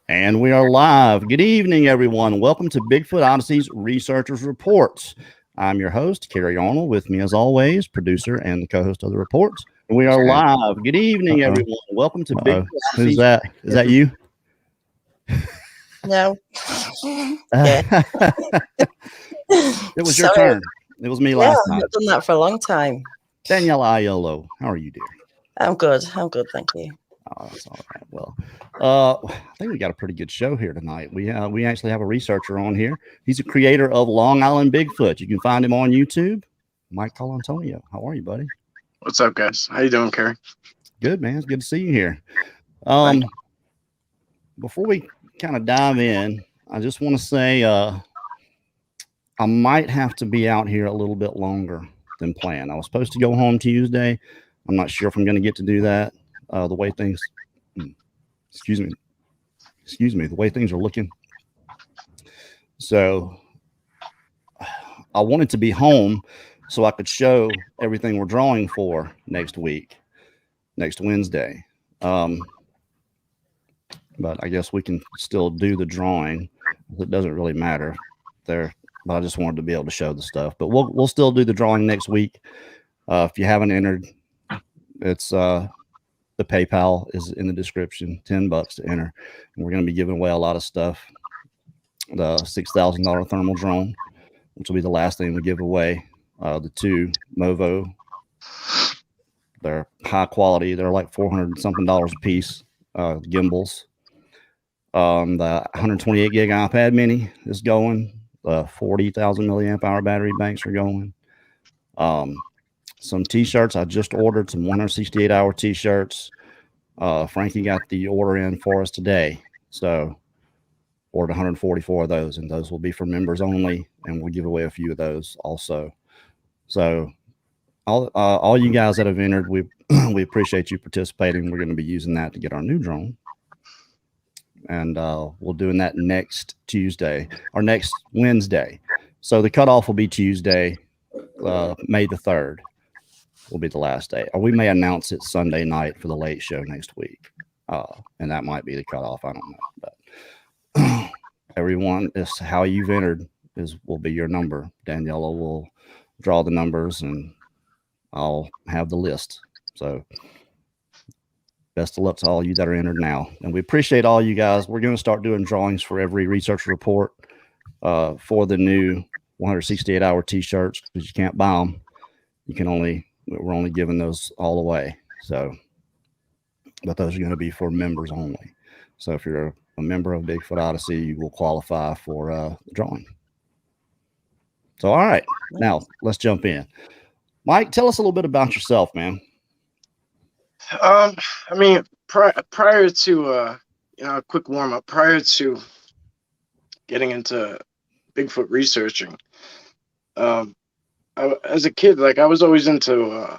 And we are live. Good evening, everyone. Welcome to Bigfoot Odyssey's Researchers Reports. I'm your host, Kerry Arnold. With me, as always, producer and the co-host of the reports. And we are live. Good evening, everyone. Welcome to Bigfoot Odyssey's. Who's that? Is that you? No. It was your turn. It was me last time. I've done that for a long time. Daniela Aiello, how are you, dear? I'm good. Thank you. Oh, that's all right. Well, I think we got a pretty good show here tonight. We actually have a researcher on here. He's a creator of Long Island Bigfoot. You can find him on YouTube. Mike Colantonio. How are you, buddy? What's up, guys? How you doing, Kerry? Good, man. It's good to see you here. Before we kind of dive in, I just want to say I might have to be out here a little bit longer than planned. I was supposed to go home Tuesday. I'm not sure if I'm going to get to do that. The way things, excuse me, the way things are looking. So I wanted to be home so I could show everything we're drawing for next week, next Wednesday. But I guess we can still do the drawing. It doesn't really matter there, but I just wanted to be able to show the stuff. But we'll still do the drawing next week. If you haven't entered, it's the PayPal is in the description, $10 to enter. And we're going to be giving away a lot of stuff. The $6,000 thermal drone, which will be the last thing we give away. The two Movo, they're high quality. They're like $400 something a piece. Gimbals. The 128 gig iPad mini is going. 40,000 milliamp hour battery banks are going. Some t-shirts I just ordered, some 168-hour t-shirts. Frankie got the order in for us today, so ordered 144 of those, and those will be for members only, and we'll give away a few of those also. So all you guys that have entered, we appreciate you participating. We're going to be using that to get our new drone, and we'll doing that next Tuesday or next Wednesday. So the cutoff will be Tuesday, May the 3rd. Will be the last day, or we may announce it Sunday night for the late show next week, and that might be the cutoff. I don't know, but everyone is how you've entered will be your number. Daniela will draw the numbers, and I'll have the list. So best of luck to all you that are entered now, and we appreciate all you guys. We're going to start doing drawings for every research report for the new 168-hour t-shirts, because you can't buy them. We're only giving those all away. So, but those are going to be for members only. So if you're a member of Bigfoot Odyssey, you will qualify for the drawing. So, all right, now let's jump in. Mike, tell us a little bit about yourself, man. I mean, prior to a quick warm up, prior to getting into Bigfoot researching, as a kid, like I was always into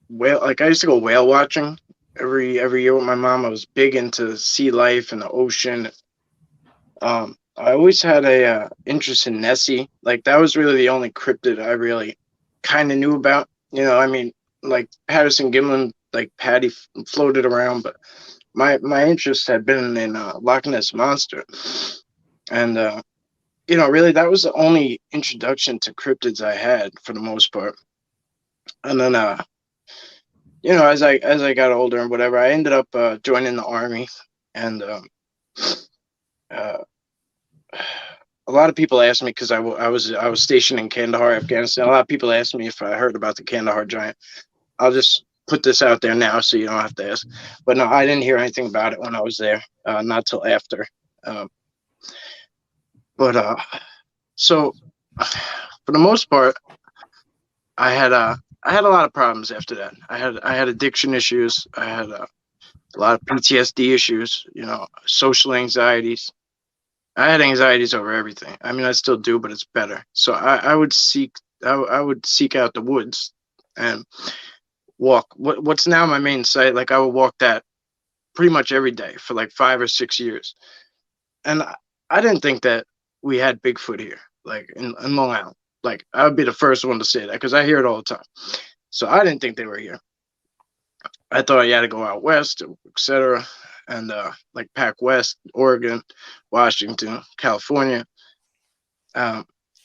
whale. Like I used to go whale watching every year with my mom. I was big into sea life and the ocean. I always had a interest in Nessie. Like that was really the only cryptid I really kind of knew about. You know, I mean, like Patterson Gimlin, like Patty floated around, but my interest had been in Loch Ness Monster, and you know, really, that was the only introduction to cryptids I had for the most part. And then, you know, as I got older and whatever, I ended up joining the Army. And a lot of people asked me, because I was stationed in Kandahar, Afghanistan. A lot of people asked me if I heard about the Kandahar giant. I'll just put this out there now so you don't have to ask. But no, I didn't hear anything about it when I was there, not till after. So for the most part, I had a lot of problems after that. I had addiction issues. I had a lot of PTSD issues, you know, social anxieties. I had anxieties over everything. I mean, I still do, but it's better. So I would seek out the woods and walk what's now my main site. Like I would walk that pretty much every day for like 5 or 6 years. And I didn't think that we had Bigfoot here, like in Long Island. Like I would be the first one to say that, because I hear it all the time. So I didn't think they were here. I thought you had to go out west, etc. and like Pac West, Oregon, Washington, California.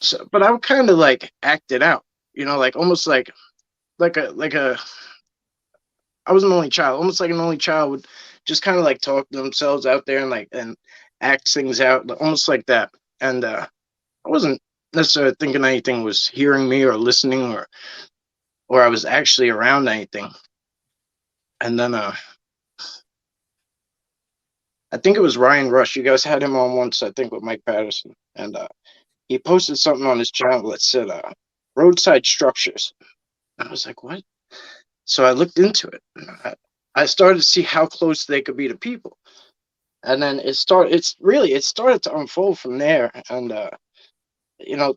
So, but I would kind of like act it out, like almost like a I was an only child, almost like an only child would just kind of like talk themselves out there and act things out, almost like that. And I wasn't necessarily thinking anything was hearing me or listening or I was actually around anything. And then I think it was Ryan Rush. You guys had him on once, I think, with Mike Patterson, and he posted something on his channel that said roadside structures. I was like, what? So I looked into it. I started to see how close they could be to people, and then it started to unfold from there. And the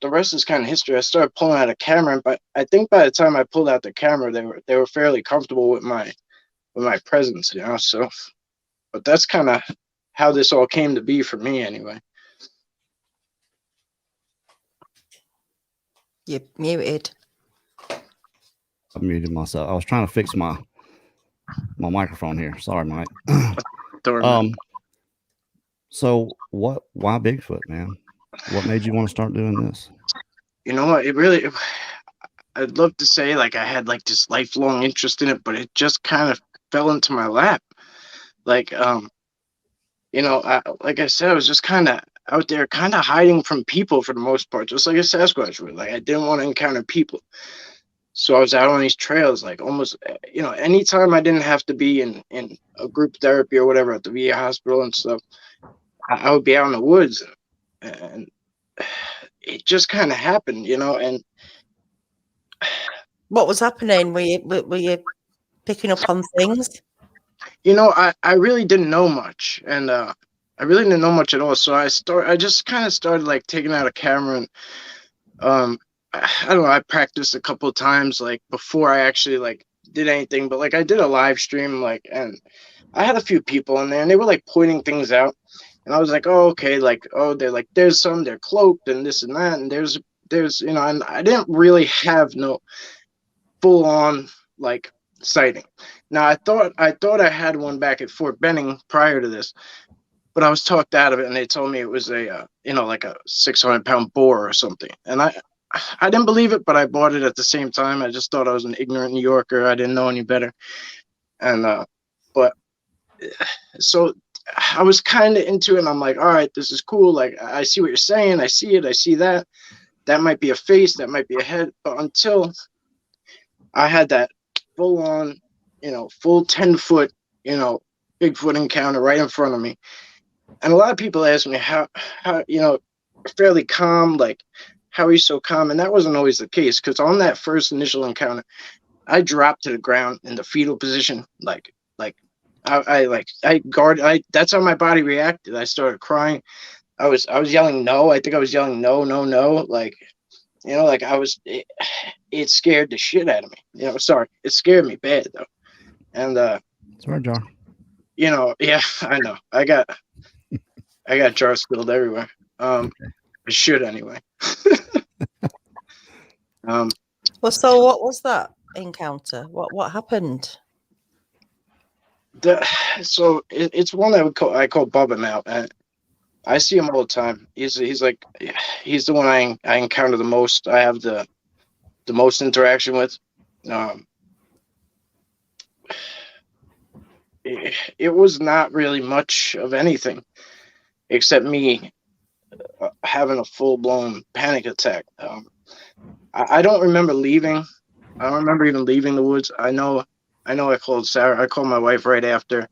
rest is kind of history. I started pulling out a camera, but I think by the time I pulled out the camera, they were fairly comfortable with my presence. So, but that's kind of how this all came to be for me, anyway. You're muted. I muted myself. I was trying to fix my microphone here. Sorry, Mike. So why Bigfoot, man? What made you want to start doing this? You know what? I'd love to say like I had like this lifelong interest in it, but it just kind of fell into my lap. Like, like I said, I was just kind of out there, kind of hiding from people for the most part, just like a Sasquatch would. Like, I didn't want to encounter people. So I was out on these trails, like almost, anytime I didn't have to be in a group therapy or whatever at the VA hospital and stuff, I would be out in the woods, and it just kind of happened, and what was happening? Were you picking up on things? I really didn't know much, and I really didn't know much at all. So I just kind of started like taking out a camera, and I don't know, I practiced a couple of times like before I actually like did anything, but like I did a live stream, like, and I had a few people in there and they were like pointing things out, and I was like, oh, okay, like, oh, they're like, they're cloaked and this and that, and there's and I didn't really have no full on like sighting. Now I thought I had one back at Fort Benning prior to this, but I was talked out of it, and they told me it was a like a 600-pound boar or something, and I didn't believe it, but I bought it at the same time. I just thought I was an ignorant New Yorker. I didn't know any better. And, but so I was kind of into it, and I'm like, all right, this is cool. Like, I see what you're saying. I see it. I see that. That might be a face. That might be a head. But until I had that full on, full 10-foot, Bigfoot encounter right in front of me. And a lot of people ask me how, fairly calm, like, how are you so calm? And that wasn't always the case, because on that first initial encounter, I dropped to the ground in the fetal position, like I guarded. That's how my body reacted. I started crying. I was yelling no. I think I was yelling no, no, no. Like, like it scared the shit out of me. Sorry, it scared me bad though. And sorry, Jar. Yeah, I know. I got jars spilled everywhere. Okay. I should anyway. Well, so what was that encounter? What happened? So it's one I call Bubba now, and I see him all the time. He's the one I encounter the most. I have the most interaction with. It was not really much of anything except me having a full-blown panic attack. I don't remember leaving. I don't remember even leaving the woods. I know I called Sarah. I called my wife right after,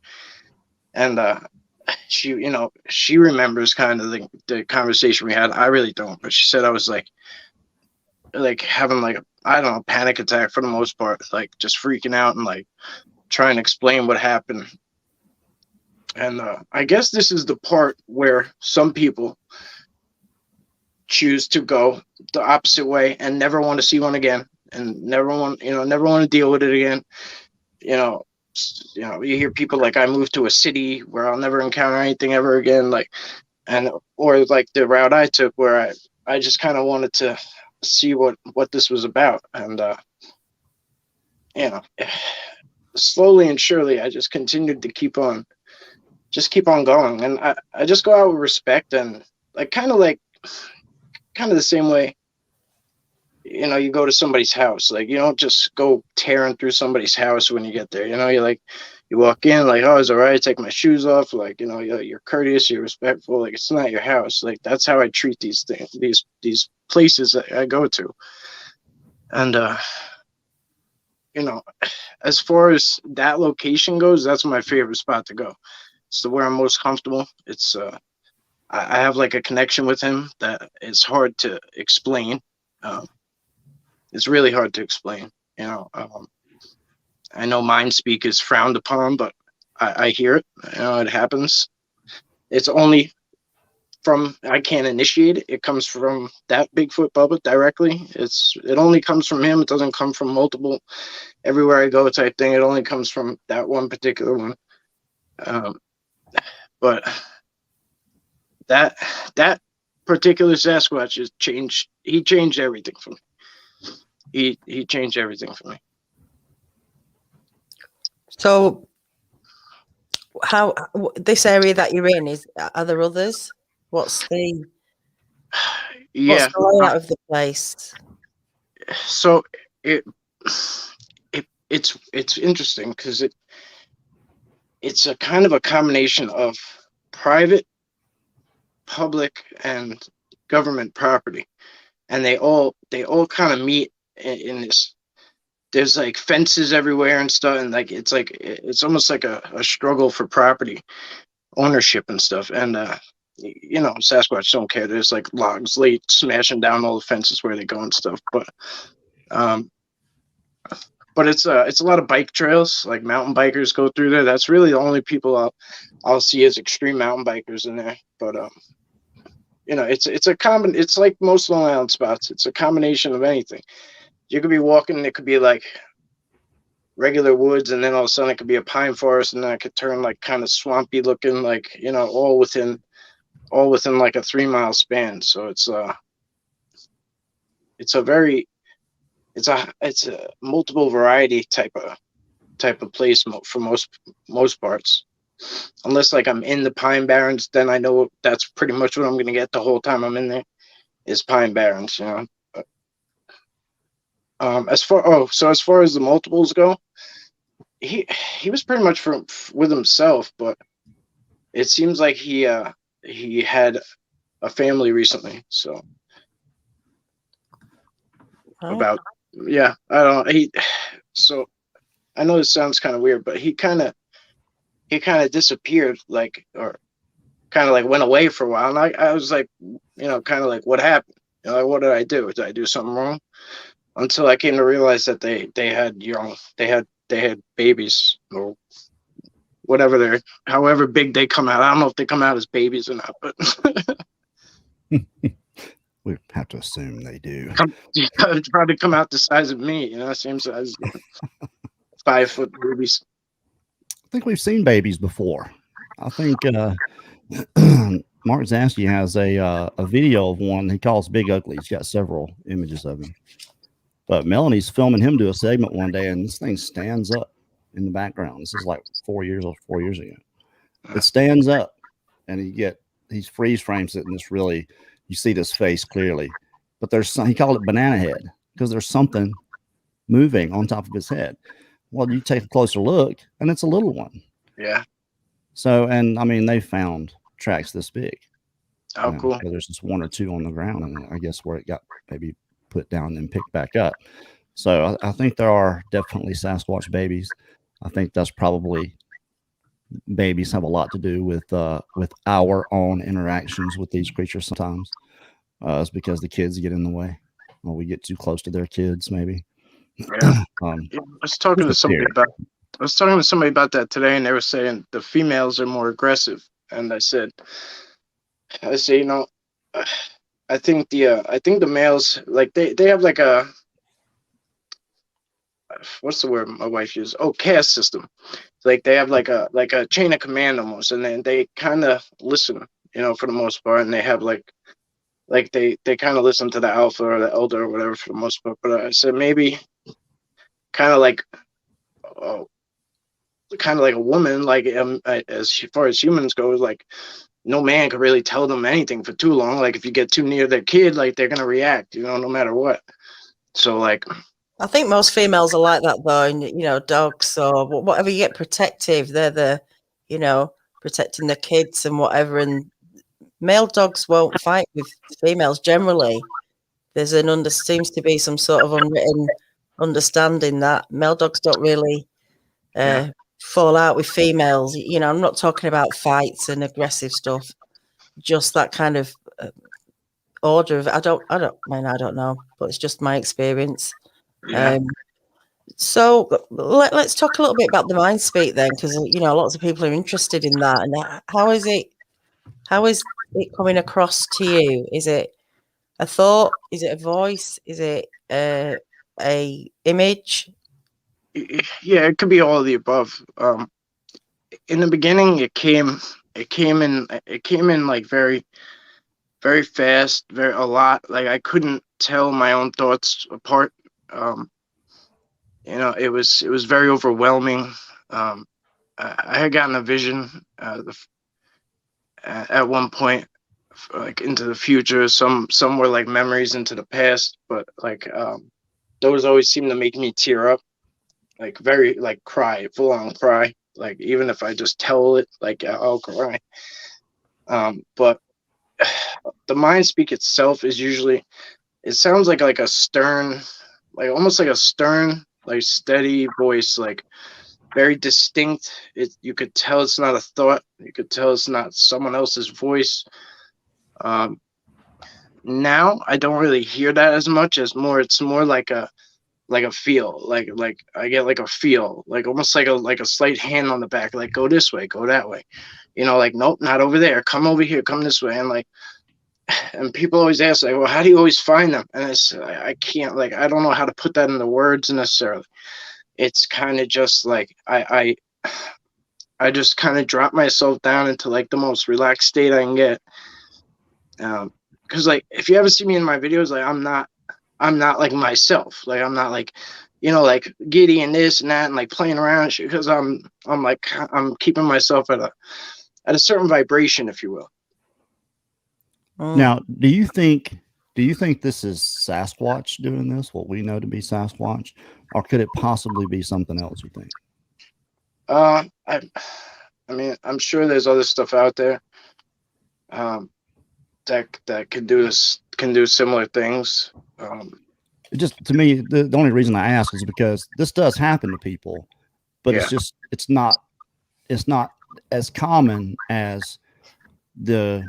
and she remembers kind of the conversation we had. I really don't, but she said I was like having like I don't know, panic attack for the most part, like just freaking out and like trying to explain what happened. And I guess this is the part where some people choose to go the opposite way and never want to see one again, and never want to deal with it again. You hear people like, I moved to a city where I'll never encounter anything ever again, or like the route I took where I just kind of wanted to see what this was about. And slowly and surely I just continued to keep on just keep on going. And I just go out with respect and like kind of the same way, you know, you go to somebody's house. Like you don't just go tearing through somebody's house when you get there. You know, you walk in like, oh, it's all right. Take my shoes off. Like, you know, you're courteous, you're respectful. Like it's not your house. Like that's how I treat these things, these places that I go to. And you know, as far as that location goes, that's my favorite spot to go. It's where I'm most comfortable. It's I have like a connection with him that is hard to explain. It's really hard to explain. You know, I know mind speak is frowned upon, but I hear it. You know, it happens. It's only from I can't initiate it. It comes from that Bigfoot Bubba directly. It only comes from him. It doesn't come from multiple everywhere I go type thing. It only comes from that one particular one. But that particular Sasquatch has changed. He changed everything for me. He changed everything for me. So, how this area that you're in are there others? What's the Yeah. what's the layout of the place? So it's interesting because it's a kind of a combination of private, public, and government property, and they all kind of meet in this. There's like fences everywhere and stuff, and like it's almost like a struggle for property ownership and stuff. And you know, Sasquatch don't care. There's like logs laid smashing down all the fences where they go and stuff. But it's a lot of bike trails. Like mountain bikers go through there. That's really the only people I'll see as extreme mountain bikers in there. But you know, it's like most Long Island spots. It's a combination of anything. You could be walking, and it could be like regular woods, and then all of a sudden it could be a pine forest, and then it could turn like kind of swampy looking, like, you know, all within like a 3-mile span. So it's a multiple variety type of place for most parts. Unless like I'm in the Pine Barrens, then I know that's pretty much what I'm gonna get the whole time I'm in there is Pine Barrens, you know. As far as the multiples go, he was pretty much with himself, but it seems like he had a family recently. So about I don't know. So I know this sounds kind of weird, but he kind of disappeared, like, or kind of like went away for a while, and I was like, you know, kind of like, what happened? You know, like, what did I do? Did I do something wrong? Until I came to realize that they had babies, or whatever they're, however big they come out. I don't know if they come out as babies or not, but we have to assume they do. Probably come out the size of me, you know, same size, 5 foot babies. I think we've seen babies before. I think Mark Zansky has a video of one he calls Big Ugly. He's got several images of him. But Melanie's filming him do a segment one day, and this thing stands up in the background. This is like 4 years ago. It stands up, and he's freeze frames it, and it's really, you see this face clearly. But he called it banana head because there's something moving on top of his head. Well, you take a closer look, and it's a little one. Yeah. So, and I mean, they found tracks this big. Oh, cool. There's just 1 or 2 on the ground, and I guess where it got maybe put down and picked back up. So I think there are definitely Sasquatch babies. I think that's probably, babies have a lot to do with our own interactions with these creatures sometimes. It's because the kids get in the way, or we get too close to their kids, maybe. Yeah. I was talking to somebody about that today, and they were saying the females are more aggressive. And I said, you know, I think the males, like they have like a, what's the word my wife uses? Oh, caste system. Like they have like a chain of command almost, and then they kind of listen, you know, for the most part, and they have like they kind of listen to the alpha or the elder or whatever for the most part. But I said maybe kind of like kind of like a woman, like as far as humans go, like no man could really tell them anything for too long. Like if you get too near their kid, like they're gonna react, no matter what. So like, I think most females are like that though, and dogs or whatever. You get protective. They're protecting their kids and whatever. And male dogs won't fight with females generally. Seems to be some sort of unwritten understanding that male dogs don't really fall out with females. I'm not talking about fights and aggressive stuff. Just that kind of order of I don't know, but it's just my experience. yeah. So let's talk a little bit about the mind speak then, because lots of people are interested in that. And how is it coming across to you? Is it a thought? Is it a voice? Is it a image? Yeah, it could be all of the above. In the beginning, it came in like very, very fast, a lot. Like I couldn't tell my own thoughts apart. It was very overwhelming. I had gotten a vision at one point, like into the future. Some were like memories into the past, but like those always seem to make me tear up, like very like cry, full on cry. Like even if I just tell it, like I'll cry. But the mind speak itself is usually, it sounds like a stern, like almost like a stern, like steady voice, like very distinct. You could tell it's not a thought. You could tell it's not someone else's voice. Now I don't really hear that as much. It's more like a feel, like I get like a feel, like almost like a slight hand on the back, like go this way, go that way, like nope, not over there, come over here, come this way. And people always ask, like, well, how do you always find them? And I can't, like, I don't know how to put that into words necessarily. It's kind of just like I just kind of drop myself down into like the most relaxed state I can get. Because like if you ever see me in my videos, like I'm not like myself. Like I'm not like, like giddy and this and that and like playing around, because I'm keeping myself at a certain vibration, if you will. Now, do you think this is Sasquatch doing this, what we know to be Sasquatch, or could it possibly be something else, you think? I mean, I'm sure there's other stuff out there that can do similar things. Just to me, the only reason I ask is because this does happen to people, but Yeah. it's not as common as the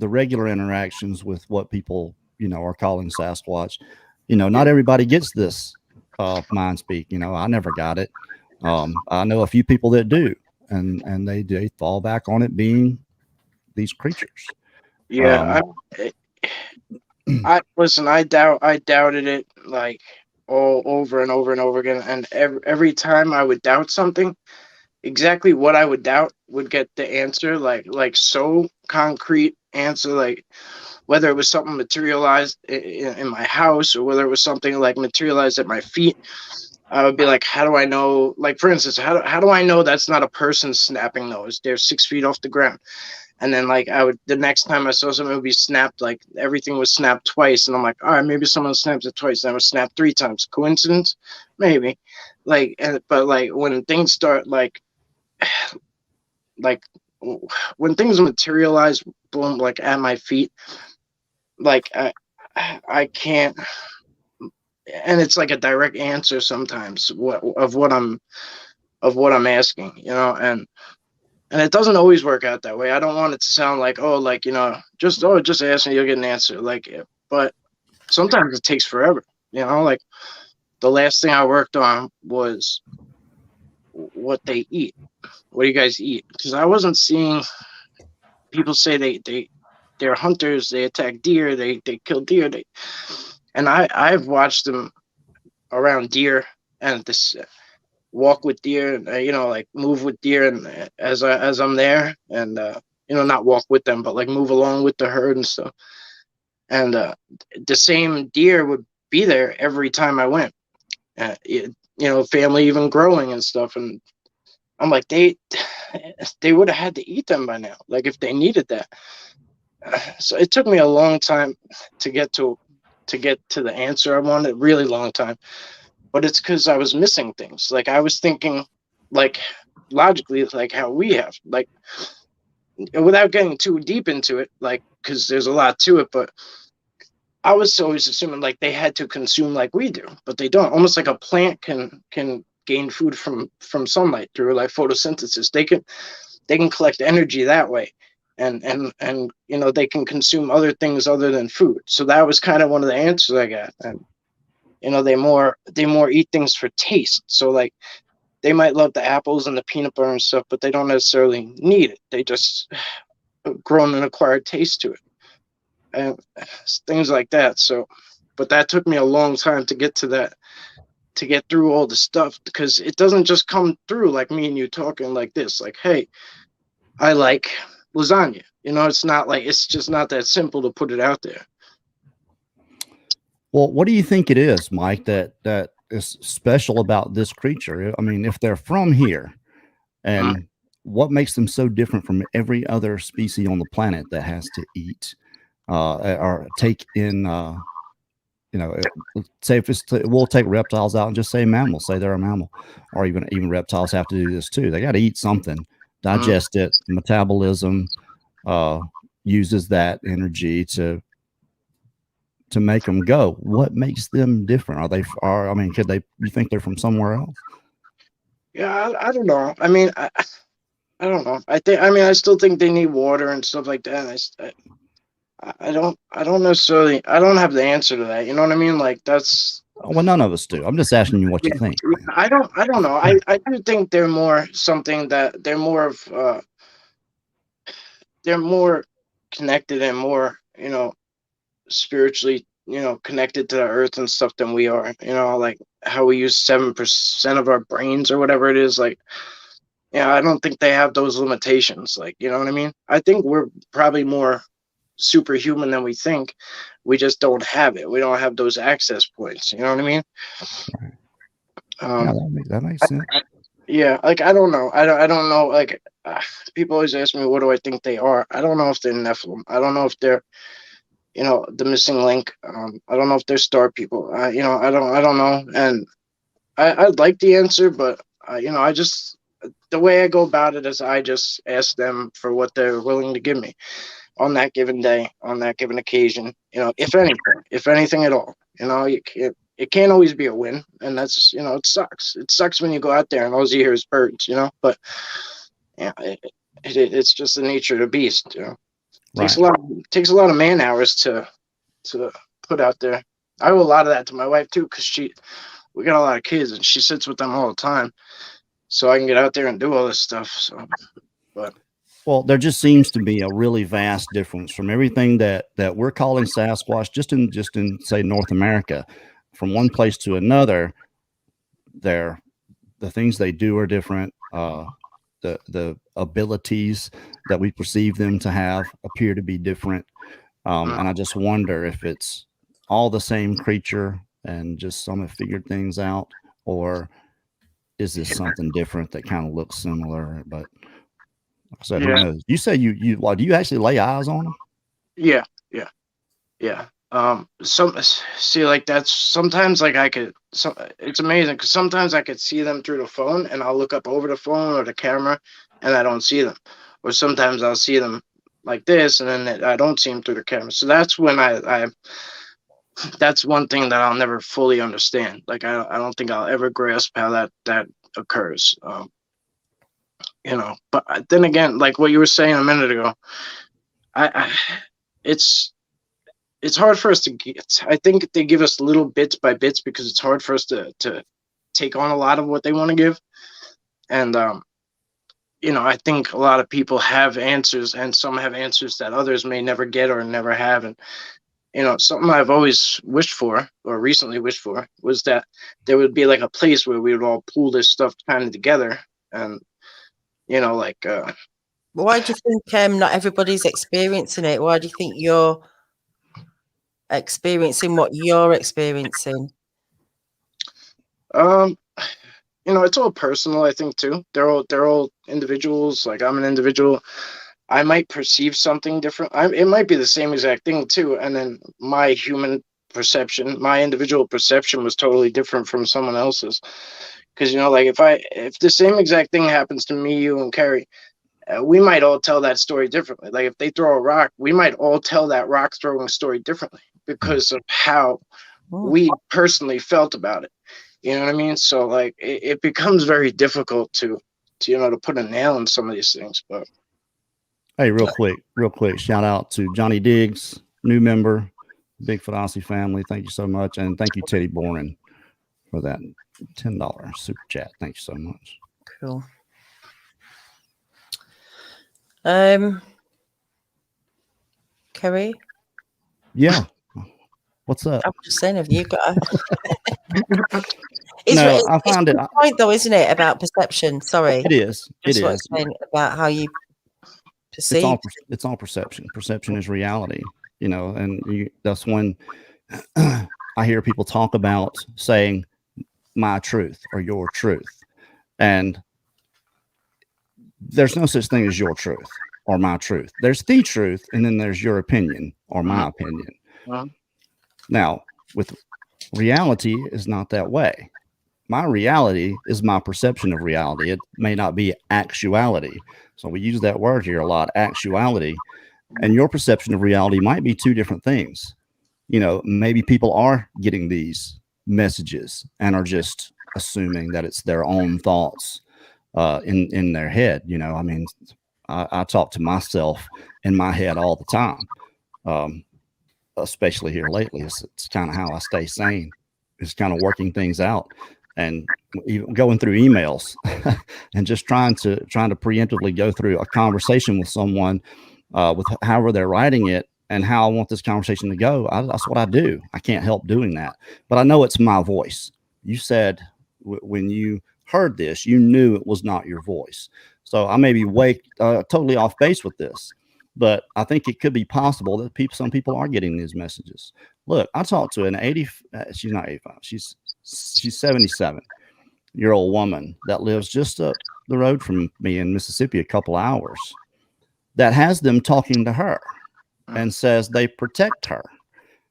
regular interactions with what people are calling Sasquatch. Not everybody gets this mind speak. I never got it. I know a few people that do, and they fall back on it being these creatures. Yeah, I listen. I doubted it like all over and over and over again, and every time I would doubt something, exactly what I would doubt would get the answer, like so concrete answer, like whether it was something materialized in my house or whether it was something like materialized at my feet. I would be like, how do I know? Like for instance, how do I know that's not a person snapping those? They're 6 feet off the ground. And then like the next time I saw something, it would be snapped, like everything was snapped twice. And I'm like, all right, maybe someone snaps it twice. And it was snapped 3 times. Coincidence? Maybe. But like when things start like when things materialize, boom, like at my feet, like I can't, and it's like a direct answer sometimes of what I'm asking, and it doesn't always work out that way. I don't want it to sound like, just ask and you'll get an answer. But sometimes it takes forever. Like the last thing I worked on was what they eat. What do you guys eat? Because I wasn't seeing people say they're hunters. They attack deer. They kill deer. And I've watched them around deer and this. Walk with deer and like move with deer, and as I'm there, and not walk with them, but like move along with the herd and stuff. And the same deer would be there every time I went. Family even growing and stuff, and I'm like, they would have had to eat them by now, like if they needed that. So it took me a long time to get to the answer I wanted, a really long time. But it's because I was missing things. Like I was thinking, like logically, like how we have, like without getting too deep into it, like because there's a lot to it. But I was always assuming like they had to consume like we do, but they don't. Almost like a plant can gain food from sunlight through like photosynthesis. They can collect energy that way, and you know, they can consume other things other than food. So that was kind of one of the answers I got. And you know, they more eat things for taste. So like they might love the apples and the peanut butter and stuff, but they don't necessarily need it. They just grown an acquired taste to it, and things like that. So, but that took me a long time to get to that, to get through all the stuff, because it doesn't just come through like me and you talking like this, like, hey, I like lasagna. You know, it's not like, it's just not that simple to put it out there. Well, what do you think it is, Mike, that is special about this creature? I mean, if they're from here, and what makes them so different from every other species on the planet that has to eat or take in, you know, say if it's, we'll take reptiles out and just say mammals, say they're a mammal, or even reptiles have to do this too. They got to eat something, digest it, metabolism uses that energy to make them go. What makes them different? I mean, you think they're from somewhere else? Yeah, I don't know. I mean, I don't know. I mean, I still think they need water and stuff like that. I don't necessarily, I don't have the answer to that. You know what I mean? Like that's, well, none of us do. I'm just asking you what you think. I don't know. I do think they're more something that they're more of, they're more connected and more, you know, spiritually, you know, connected to the earth and stuff than we are. You know, like how we use 7% of our brains or whatever it is. Like, yeah, I don't think they have those limitations. Like, you know what I mean? I think we're probably more superhuman than we think. We just don't have it. We don't have those access points. You know what I mean? Yeah, that makes sense. Yeah, like I don't know. I don't know. Like people always ask me, what do I think they are? I don't know if they're Nephilim. I don't know if they're, you know, the missing link. I don't know if they're star people. You know, I don't know. And I'd like the answer, but you know, the way I go about it is I just ask them for what they're willing to give me on that given day, on that given occasion. You know, if anything at all. You know, it can't always be a win, and that's, you know, it sucks. It sucks when you go out there and all you hear is birds. You know, but yeah, it's just the nature of the beast. You know, takes a lot of man hours to put out there. I owe a lot of that to my wife too, because we got a lot of kids and she sits with them all the time, so I can get out there and do all this stuff. So, but well, there just seems to be a really vast difference from everything that we're calling Sasquatch, just in say North America, from one place to another. The things they do are different. The abilities that we perceive them to have appear to be different. And I just wonder if it's all the same creature and just some have figured things out, or is this something different that kind of looks similar? But like I said, who knows? You say do you actually lay eyes on them? Yeah. See, like that's sometimes like it's amazing because sometimes I could see them through the phone and I'll look up over the phone or the camera and I don't see them, or sometimes I'll see them like this and then I don't see them through the camera. So that's when that's one thing that I'll never fully understand. Like I don't think I'll ever grasp how that occurs. You know, but then again, like what you were saying a minute ago, it's hard for us to get. I think they give us little bits by bits because it's hard for us to take on a lot of what they want to give. And you know, I think a lot of people have answers, and some have answers that others may never get or never have. And you know, something I've always wished for, or recently wished for, was that there would be like a place where we would all pool this stuff kind of together. And you know, like why do you think not everybody's experiencing it? Why do you think you're experiencing what you're experiencing? it's all personal, I think, too. They're all individuals. Like, I'm an individual. I might perceive something different. It might be the same exact thing too, and then my my individual perception was totally different from someone else's. Because like if the same exact thing happens to me, you, and Kerry, we might all tell that story differently. Like, if they throw a rock, we might all tell that rock throwing story differently because of how we personally felt about it. You know what I mean? So like it becomes very difficult to to put a nail in some of these things. But Hey, real quick, shout out to Johnny Diggs, new member, Bigfoot Odyssey family. Thank you so much. And thank you, Teddy Bourne, for that $10 super chat. Thank you so much. Cool. Kerry? Yeah. What's up? I'm just saying, have you got I found it. Point though, isn't it, about perception? Sorry. It is. Just It what is. I'm saying about how you perceive. It's all perception. Perception is reality, and that's when I hear people talk about saying my truth or your truth. And there's no such thing as your truth or my truth. There's the truth, and then there's your opinion or my opinion. Now, with reality is not that way. My reality is my perception of reality. It may not be actuality. So we use that word here a lot, actuality. And your perception of reality might be two different things. Maybe people are getting these messages and are just assuming that it's their own thoughts in their head. I mean, I talk to myself in my head all the time, especially here lately. It's kind of how I stay sane. It's kind of working things out and even going through emails and just trying to preemptively go through a conversation with someone with however they're writing it and how I want this conversation to go. That's what I do. I can't help doing that, but I know it's my voice. You said when you heard this, you knew it was not your voice. So I may be totally off base with this, but I think it could be possible that some people are getting these messages. Look, I talked to an she's not 85. She's 77-year-old woman that lives just up the road from me in Mississippi, a couple hours, that has them talking to her and says they protect her.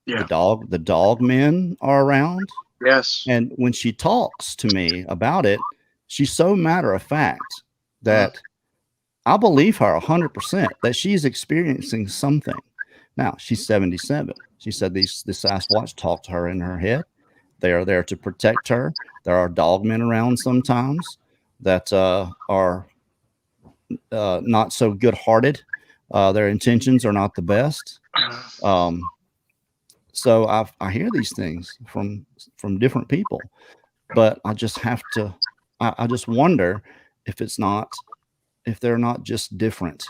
Yeah. The dog men are around. Yes. And when she talks to me about it, she's so matter of fact that I believe her 100% that she's experiencing something. Now, she's 77. She said the Sasquatch talk to her in her head. They are there to protect her. There are dogmen around sometimes that are not so good-hearted. Their intentions are not the best. So I hear these things from different people, but I just have to. I just wonder if they're not just different.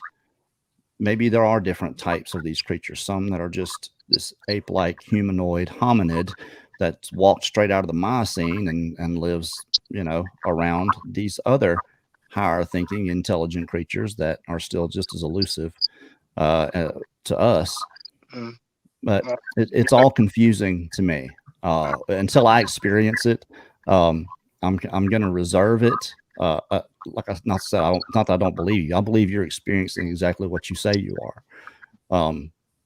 Maybe there are different types of these creatures. Some that are just this ape-like humanoid hominid that walked straight out of the Miocene and lives, around these other higher thinking, intelligent creatures that are still just as elusive to us. But it's all confusing to me until I experience it. I'm going to reserve it. Like not that I don't believe you. I believe you're experiencing exactly what you say you are.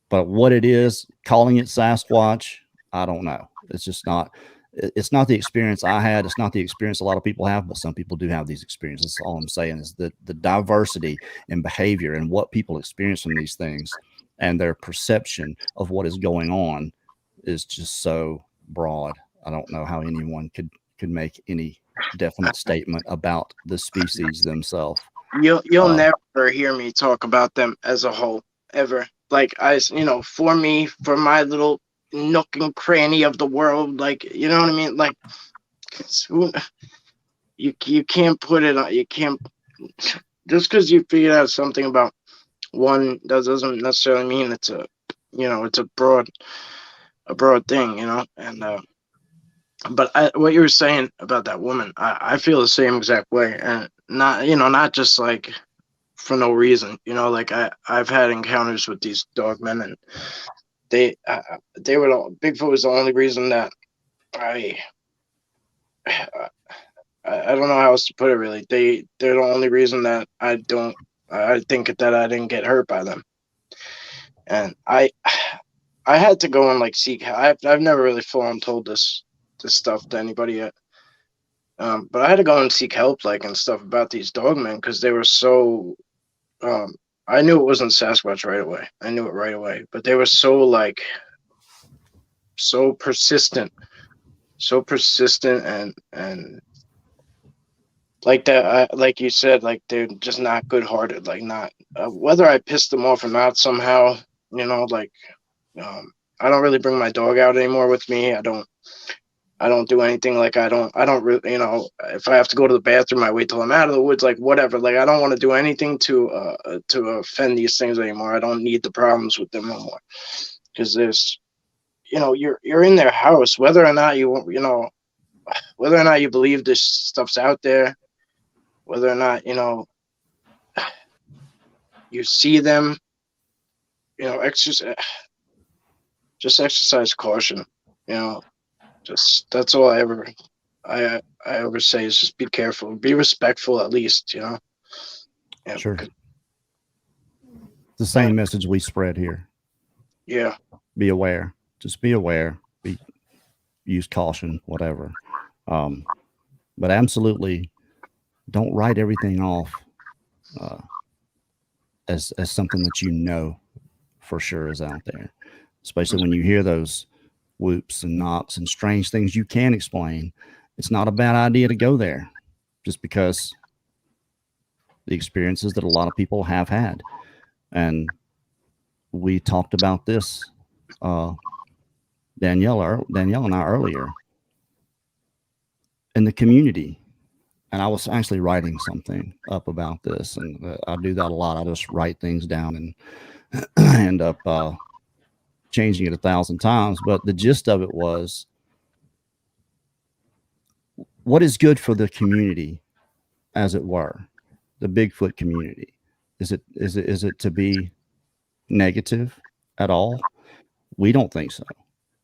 But what it is, calling it Sasquatch, I don't know. It's just not. It's not the experience I had. It's not the experience a lot of people have, but some people do have these experiences. All I'm saying is that the diversity in behavior and what people experience from these things and their perception of what is going on is just so broad. I don't know how anyone could make any definite statement about the species themselves. You'll never hear me talk about them as a whole ever. Like for me, for my little nook and cranny of the world, like, you know what I mean? Like, you can't put it on. You can't just because you figured out something about one, that doesn't necessarily mean it's a broad thing, and but what you were saying about that woman, I feel the same exact way, and not just like for no reason, like I've had encounters with these dogmen, and they were Bigfoot was the only reason that I don't know how else to put it. Really, they're the only reason that I think that I didn't get hurt by them. And I had to go and like seek. I've never really full on told this stuff to anybody yet. But I had to go and seek help, like, and stuff about these dogmen, because they were so. I knew it wasn't Sasquatch right away. I knew it right away, but they were so like, so persistent, and like that. Like you said, like they're just not good-hearted. Like not whether I pissed them off or not somehow, you know, like I don't really bring my dog out anymore with me. I don't do anything. Like I don't really, you know, if I have to go to the bathroom, I wait till I'm out of the woods, like whatever. Like I don't want to do anything to offend these things anymore. I don't need the problems with them no more, because there's, you know, you're in their house, whether or not you know, whether or not you believe this stuff's out there, whether or not, you know, you see them, you know, just exercise caution, you know. Just that's all I ever say is just be careful, be respectful at least, you know. Yeah, Sure. The same message we spread here. Yeah. Be aware. Just be aware. Use caution, whatever. But absolutely don't write everything off as something that you know for sure is out there. Especially when you hear those whoops and knocks and strange things you can't explain. It's not a bad idea to go there, just because the experiences that a lot of people have had. And we talked about this, Danielle and I earlier, in the community. And I was actually writing something up about this, and I do that a lot. I just write things down and end up changing it 1,000 times. But the gist of it was, what is good for the community, as it were, the Bigfoot community? Is it to be negative at all? We don't think so.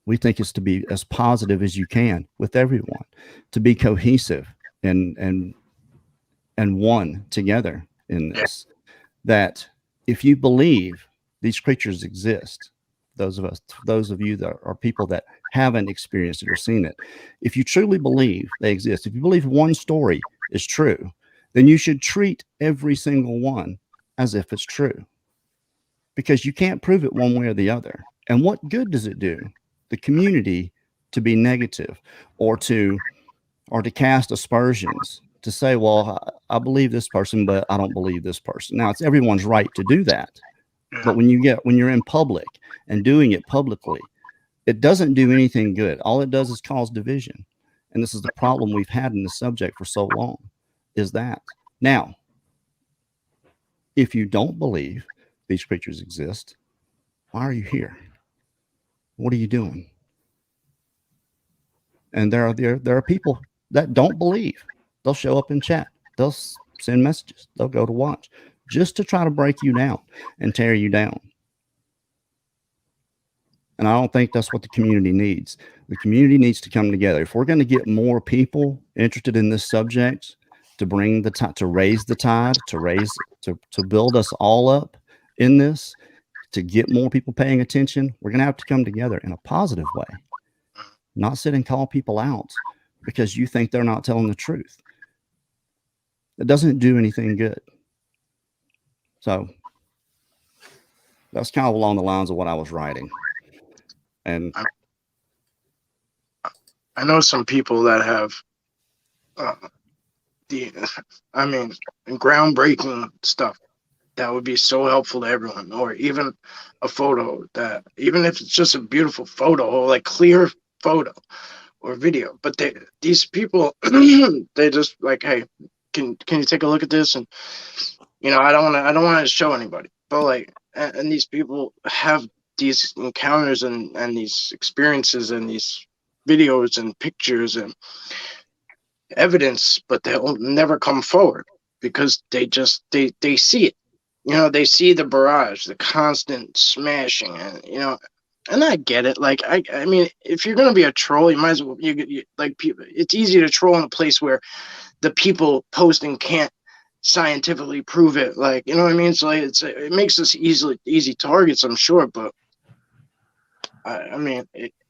We think it's to be as positive as you can with everyone, to be cohesive and one together in this. That if you believe these creatures exist, those of you that are people that haven't experienced it or seen it, if you truly believe they exist, if you believe one story is true, then you should treat every single one as if it's true, because you can't prove it one way or the other. And what good does it do the community to be negative, or to cast aspersions, to say, well, I believe this person, but I don't believe this person. Now, it's everyone's right to do that. But when you're in public and doing it publicly, it doesn't do anything good. All it does is cause division. And this is the problem we've had in the subject for so long, is that. Now, if you don't believe these creatures exist, why are you here? What are you doing? And there are people that don't believe. They'll show up in chat. They'll send messages. They'll go to watch, just to try to break you down and tear you down. And I don't think that's what the community needs. The community needs to come together. If we're going to get more people interested in this subject, to bring the tide, to raise the tide, to build us all up in this, to get more people paying attention, we're going to have to come together in a positive way, not sit and call people out because you think they're not telling the truth. It doesn't do anything good. So that's kind of along the lines of what I was writing. And I know some people that have groundbreaking stuff that would be so helpful to everyone, or even a photo that, even if it's just a beautiful photo or like clear photo or video, but these people they just like, hey, can you take a look at this? And you know, I don't want to show anybody, but like, and these people have these encounters and these experiences and these videos and pictures and evidence, but they'll never come forward because they see it. You know, they see the barrage, the constant smashing, and you know, and I get it. Like, I mean, if you're gonna be a troll, you might as well, you like, people. It's easy to troll in a place where the people posting can't scientifically prove it. Like, you know what I mean? So like, it makes us easy targets, I'm sure, but I mean,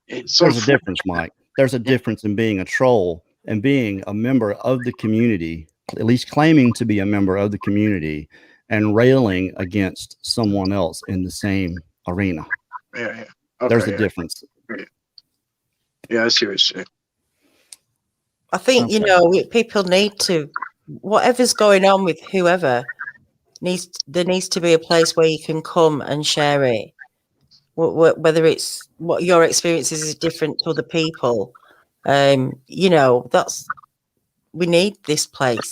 it's There's a difference, Mike. There's a difference in being a troll and being a member of the community, at least claiming to be a member of the community, and railing against someone else in the same arena. Yeah. Okay, there's a difference. Yeah, I see what you're saying. I think, you know, people need to, whatever's going on with whoever, there needs to be a place where you can come and share it. Whether it's what your experiences is different to other people. You know, we need this place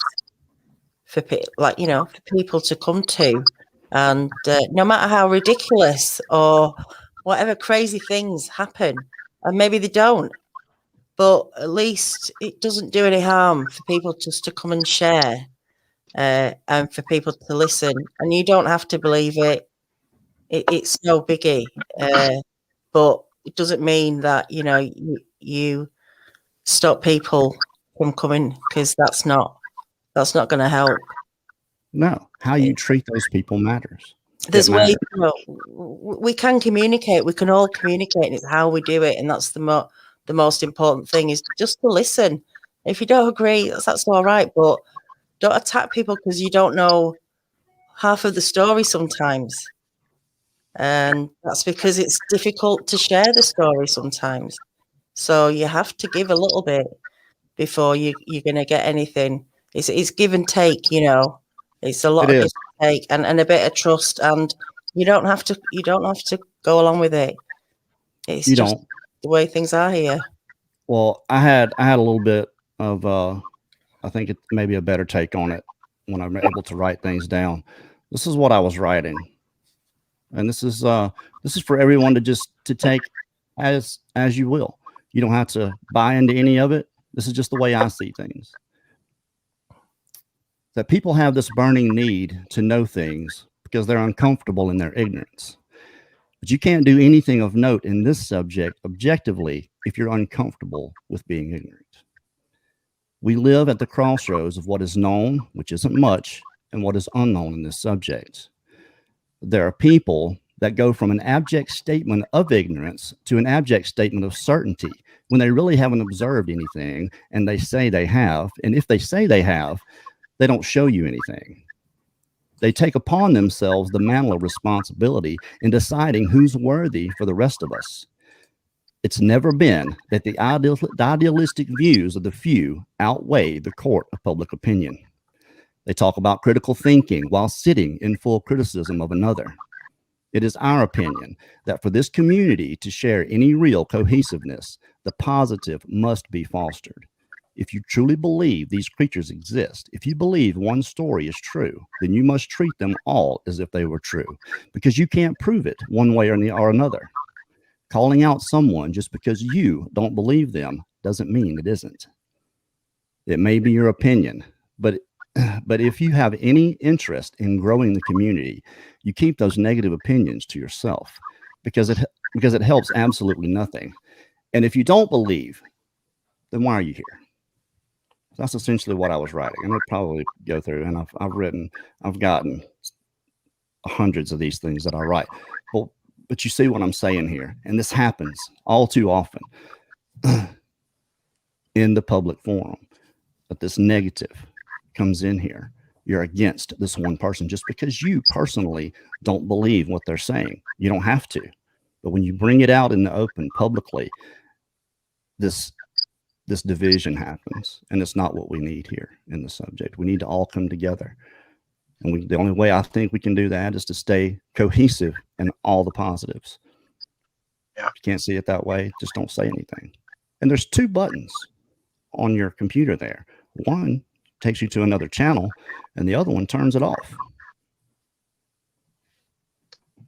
for people to come to. And no matter how ridiculous or whatever crazy things happen, and maybe they don't, but at least it doesn't do any harm for people just to come and share, and for people to listen. And you don't have to believe it. It's no biggie. But it doesn't mean that, you know, you stop people from coming, because that's not going to help. No, how you treat those people matters. There's ways, you know, we can communicate. We can all communicate, and it's how we do it. And that's the most important thing, is just to listen. If you don't agree, that's all right. But don't attack people because you don't know half of the story sometimes. And that's because it's difficult to share the story sometimes. So you have to give a little bit before you're going to get anything. It's give and take, you know. It's a lot of give and take, and a bit of trust, and you don't have to go along with it. It's just the way things are here. Well, I had a little bit of I think it may be a better take on it when I'm able to write things down. This is what I was writing. And this is for everyone to take as you will. You don't have to buy into any of it. This is just the way I see things. That people have this burning need to know things because they're uncomfortable in their ignorance. But you can't do anything of note in this subject objectively if you're uncomfortable with being ignorant. We live at the crossroads of what is known, which isn't much, and what is unknown in this subject. There are people that go from an abject statement of ignorance to an abject statement of certainty when they really haven't observed anything, and they say they have. And if they say they have, they don't show you anything. They take upon themselves the mantle of responsibility in deciding who's worthy for the rest of us. It's never been that the idealistic views of the few outweigh the court of public opinion. They talk about critical thinking while sitting in full criticism of another. It is our opinion that for this community to share any real cohesiveness, the positive must be fostered. If you truly believe these creatures exist, if you believe one story is true, then you must treat them all as if they were true, because you can't prove it one way or another. Calling out someone just because you don't believe them doesn't mean it isn't. It may be your opinion, but if you have any interest in growing the community, you keep those negative opinions to yourself, because it helps absolutely nothing. And if you don't believe, then why are you here? That's essentially what I was writing, and I'd probably go through, and I've gotten hundreds of these things that I write. But you see what I'm saying here, and this happens all too often in the public forum, that this negative comes in here. You're against this one person just because you personally don't believe what they're saying. You don't have to, but when you bring it out in the open publicly, this division happens, and it's not what we need here in the subject. We need to all come together, and the only way I think we can do that is to stay cohesive in all the positives. Yeah. If you can't see it that way, just don't say anything. And there's 2 buttons on your computer there. One takes you to another channel, and the other one turns it off.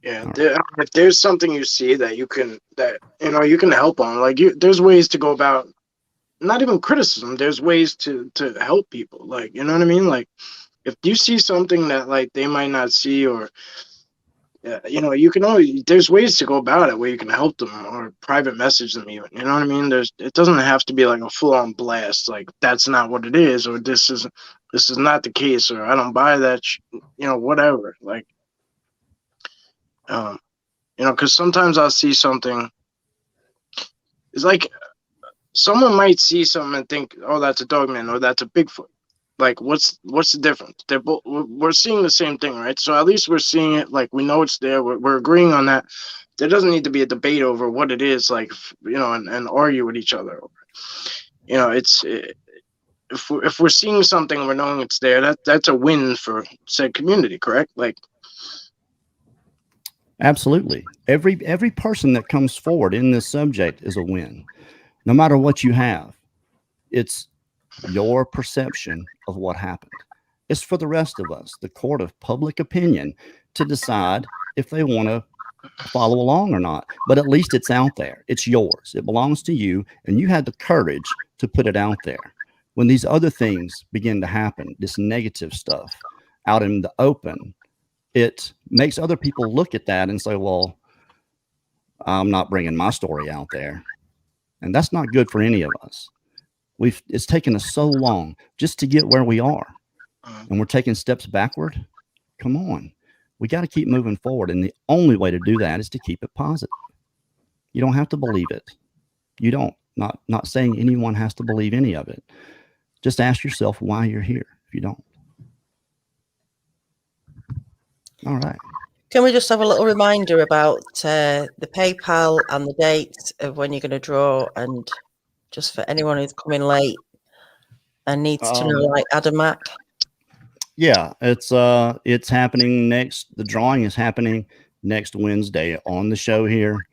Yeah, right. If there's something you see that you can help on, like there's ways to go about, not even criticism. There's ways to help people. Like, you know what I mean? Like, if you see something that like they might not see, or you know, you can always, there's ways to go about it where you can help them or private message them even, you know what I mean? It doesn't have to be like a full on blast. Like that's not what it is, or this is not the case, or I don't buy that, you know, whatever. Like, you know, cause sometimes I'll see something. It's like someone might see something and think, oh, that's a dogman or that's a Bigfoot. Like, what's the difference? They're both, we're seeing the same thing, right? So at least we're seeing it. Like, we know it's there. We're agreeing on that. There doesn't need to be a debate over what it is, like, you know, and argue with each other. You know, if we're seeing something and we're knowing it's there, that's a win for said community, correct? Like, Absolutely. Every person that comes forward in this subject is a win. No matter what you have, it's your perception of what happened. It's for the rest of us, the court of public opinion, to decide if they want to follow along or not. But at least it's out there. It's yours. It belongs to you, and you had the courage to put it out there. When these other things begin to happen, this negative stuff out in the open, it makes other people look at that and say, well, I'm not bringing my story out there. And that's not good for any of us. It's taken us so long just to get where we are, and we're taking steps backward. Come on. We got to keep moving forward. And the only way to do that is to keep it positive. You don't have to believe it. You don't. Not saying anyone has to believe any of it. Just ask yourself why you're here if you don't. All right. Can we just have a little reminder about the PayPal and the dates of when you're going to draw, and just for anyone who's coming late and needs to know, like Adam Mack? Yeah, it's happening the drawing is happening next Wednesday on the show here.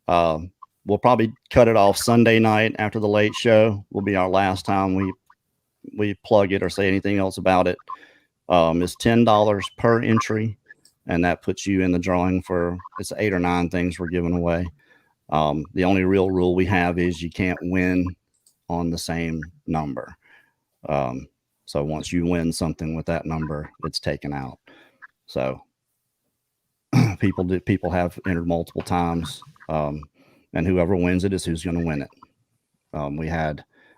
We'll probably cut it off Sunday night after the late show. Will be our last time we plug it or say anything else about it. It's $10 per entry, and that puts you in the drawing for, it's 8 or 9 things we're giving away. The only real rule we have is you can't win on the same number. So once you win something with that number, it's taken out. So people have entered multiple times, and whoever wins it is who's going to win it.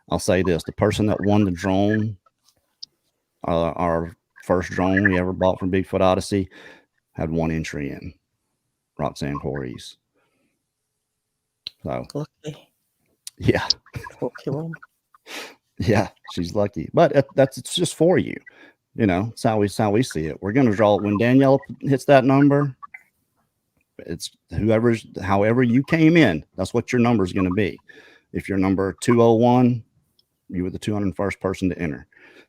I'll say this, the person that won the drone, our first drone we ever bought from Bigfoot Odyssey, had 1 entry in, Roxanne Corey's. So Lucky. Yeah. Lucky one. Yeah, she's lucky. But it's just for you. You know, it's how we see it. We're going to draw it when Daniela hits that number. It's however you came in, that's what your number is going to be. If you're number 201, you were the 201st person to enter.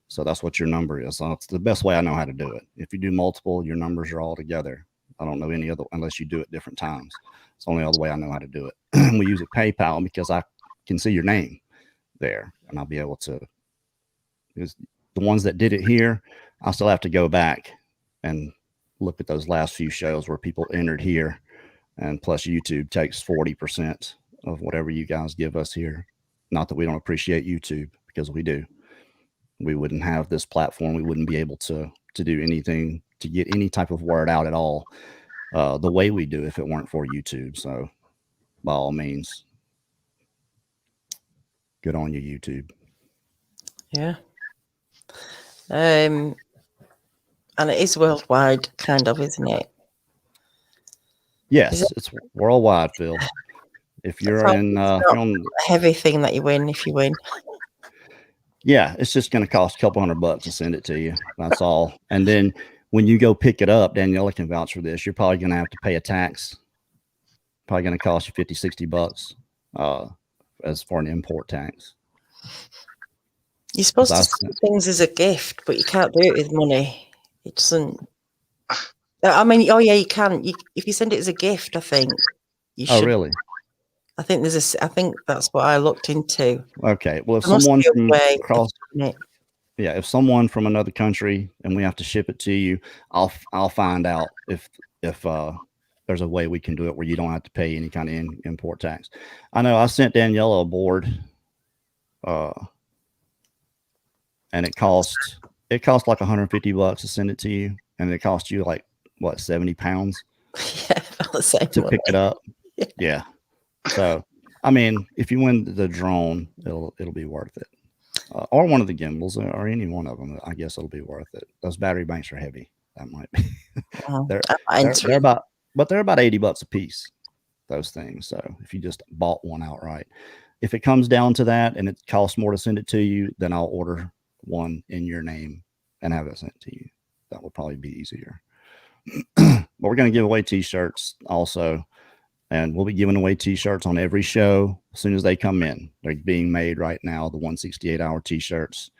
So that's what your number is. So it's the best way I know how to do it. If you do multiple, your numbers are all together. I don't know any other, unless you do it different times. It's the only other way I know how to do it. We use PayPal because I can see your name there, and I'll be able to, because the ones that did it here, I'll still have to go back and look at those last few shows where people entered here, and plus YouTube takes 40% of whatever you guys give us here. Not that we don't appreciate YouTube, because we do. We wouldn't have this platform. We wouldn't be able to do anything, to get any type of word out at all the way we do if it weren't for YouTube. So by all means, good on you, YouTube. Yeah. And it is worldwide, kind of, isn't it? Yes, it's worldwide, Phil. If you're in a heavy thing that you win if you win. Yeah, it's just going to cost a couple $100 to send it to you. That's all. And then when you go pick it up, Daniela can vouch for this, you're probably going to have to pay a tax. Probably going to cost you $50-$60 as for an import tax. You're supposed to send things as a gift, but you can't do it with money. It doesn't. I mean, oh yeah, you can. If you send it as a gift, I think you should. Oh, really? I think I think that's what I looked into. Okay. Well, if someone from across, yeah, if someone from another country and we have to ship it to you, I'll find out if there's a way we can do it where you don't have to pay any kind of import tax. I know I sent Daniela a board, and it cost like $150 to send it to you, and it cost you like what, 70 pounds. Yeah, about the same to money. pick it up. Yeah. Yeah. So, I mean, if you win the drone, it'll be worth it. Or one of the gimbals, or any one of them. I guess it'll be worth it. Those battery banks are heavy. That might be. they're about, but they're about $80 a piece. Those things. So if you just bought one outright, if it comes down to that and it costs more to send it to you, then I'll order one in your name and have it sent to you. That would probably be easier. But we're going to give away t-shirts also. And we'll be giving away t-shirts on every show as soon as they come in. They're being made right now, the 168-hour t-shirts.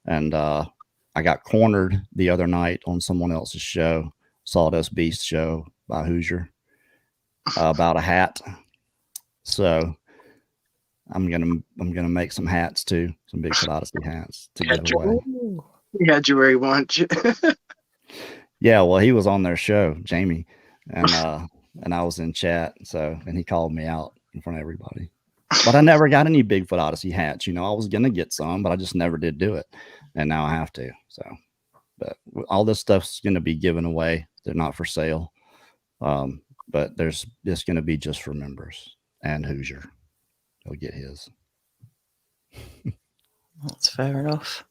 And I got cornered the other night on someone else's show, Sawdust Beast show by Hoosier, about a hat. So I'm gonna make some hats too, some Bigfoot Odyssey hats to give away. He had you where he wanted you. Yeah, well, he was on their show, Jamie, and I was in chat, and he called me out in front of everybody. But I never got any Bigfoot Odyssey hats. I was gonna get some, but I just never did do it, and now I have to. So, but all this stuff's gonna be given away. They're not for sale, but there's just gonna be just for members and Hoosier. He'll get his. That's fair enough.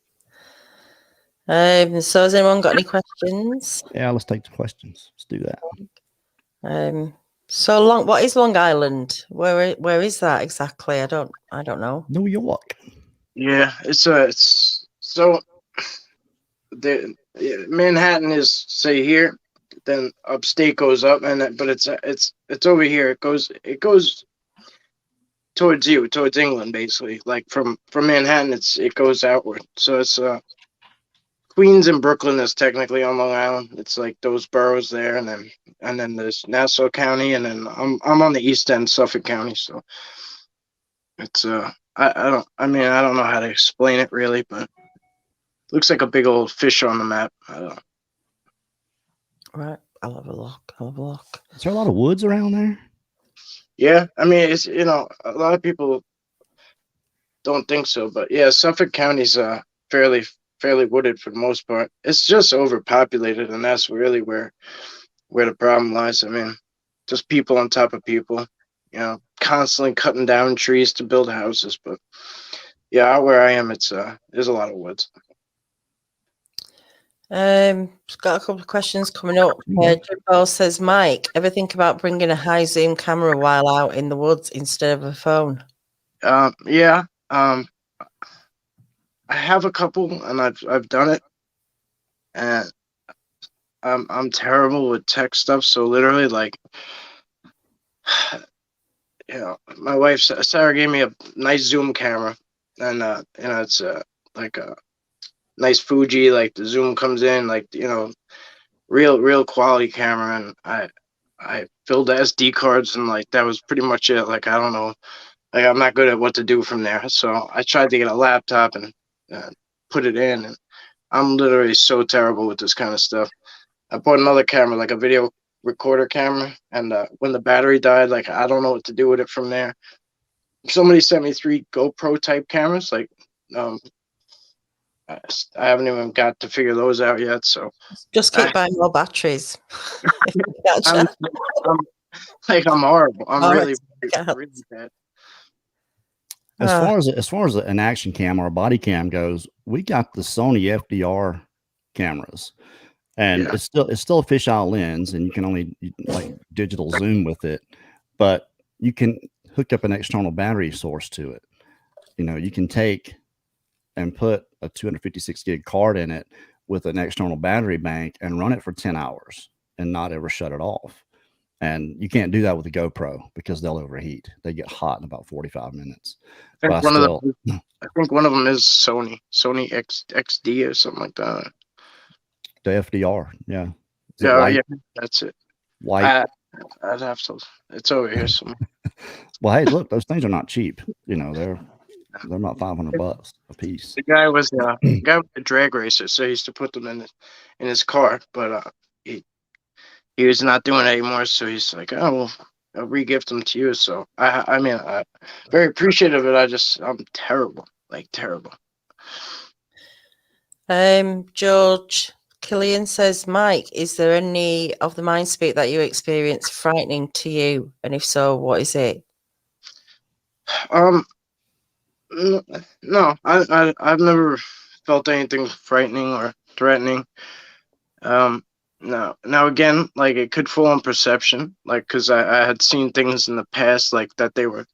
So has anyone got any questions? Yeah, let's take the questions. Let's do that. So long. What is Long Island? Where is that exactly? I don't know. New York. Yeah, it's so the Manhattan is say here, then upstate goes up, but it's over here. It goes towards England, basically. Like from Manhattan, it goes outward. So it's Queens and Brooklyn is technically on Long Island. It's like those boroughs there, and then there's Nassau County, and then I'm on the east end, Suffolk County. So it's I don't know how to explain it really, but it looks like a big old fish on the map. I don't know. Right, I'll have a look. Is there a lot of woods around there? Yeah, I mean it's a lot of people don't think so, but yeah, Suffolk County's fairly wooded for the most part. It's just overpopulated, and that's really where the problem lies. I mean, just people on top of people, constantly cutting down trees to build houses. But yeah, out where I am, there's a lot of woods. Got a couple of questions coming up. Jimbo says, Mike, ever think about bringing a high zoom camera while out in the woods instead of a phone? Yeah. I have a couple, and I've done it, and I'm terrible with tech stuff. So literally, like, my wife Sarah gave me a nice zoom camera, and it's like a nice Fuji, like the zoom comes in, like real quality camera, and I filled the SD cards, and like that was pretty much it. Like I don't know, like I'm not good at what to do from there. So I tried to get a laptop and put it in, and I'm literally so terrible with this kind of stuff. I bought another camera, like a video recorder camera, and when the battery died, like I don't know what to do with it from there. Somebody sent me 3 GoPro type cameras, like I haven't even got to figure those out yet. So just keep buying more batteries. I'm horrible. I'm really bad. As far as an action cam or a body cam goes, we got the Sony FDR cameras, and it's still a fisheye lens, and you can only like digital zoom with it, but you can hook up an external battery source to it. You can take and put a 256 gig card in it with an external battery bank and run it for 10 hours and not ever shut it off. And you can't do that with a GoPro because they'll overheat. They get hot in about 45 minutes. I think one of them is Sony XD or something like that. The FDR, yeah. Yeah, that's it. White. I'd have to. It's over here somewhere. Well, hey, look, those things are not cheap. They're about $500 a piece. The guy was a drag racer, so he used to put them in his car, but he was not doing it anymore, so he's like, oh, well, I'll re-gift them to you. So I'm very appreciative of it. I'm terrible, like terrible. George Killian says, Mike, is there any of the mind speak that you experience frightening to you? And if so, what is it? Um, no, I've never felt anything frightening or threatening. No. Now again, like it could fall on perception, like because I had seen things in the past, like that they were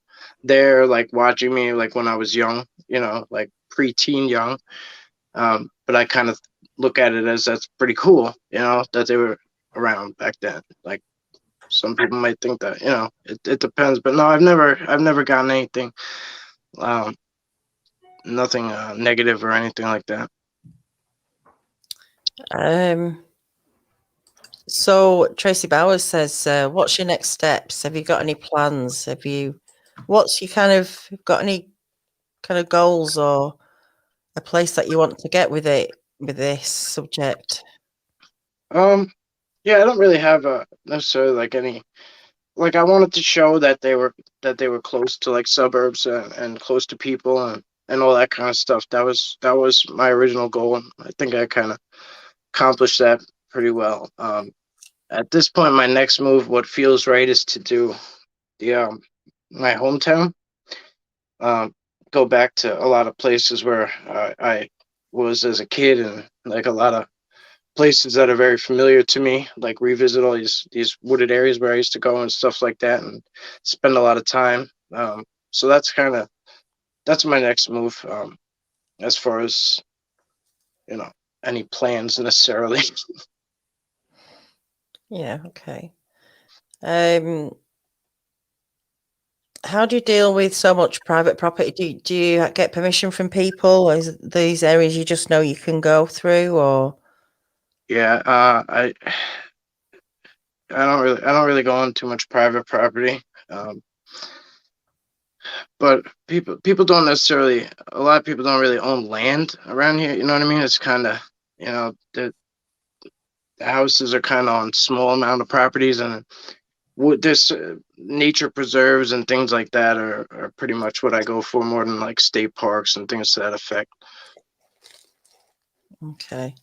there, like watching me, like when I was young, like preteen young. But I kind of look at it as that's pretty cool, that they were around back then. Like some people might think that, it depends. But no, I've never gotten anything, nothing negative or anything like that. So Tracy Bowers says, what's your next steps? Have you got any plans? Got any kind of goals or a place that you want to get with this subject? Yeah, I don't really have necessarily like any, like I wanted to show that they were close to like suburbs and close to people and all that kind of stuff. That was my original goal, and I think I kind of accomplished that pretty well. At this point, my next move, what feels right, is to do the my hometown. Go back to a lot of places where I was as a kid, and like a lot of places that are very familiar to me, like revisit all these wooded areas where I used to go and stuff like that, and spend a lot of time. So that's my next move, as far as any plans necessarily. Yeah, okay. How do you deal with so much private property? Do you get permission from people? Or is these areas you just know you can go through, or? Yeah, I don't really go on too much private property. But people don't necessarily, a lot of people don't really own land around here. You know what I mean? It's kind of, the houses are kind of on small amount of properties, and this nature preserves and things like that are pretty much what I go for, more than like state parks and things to that effect. Okay.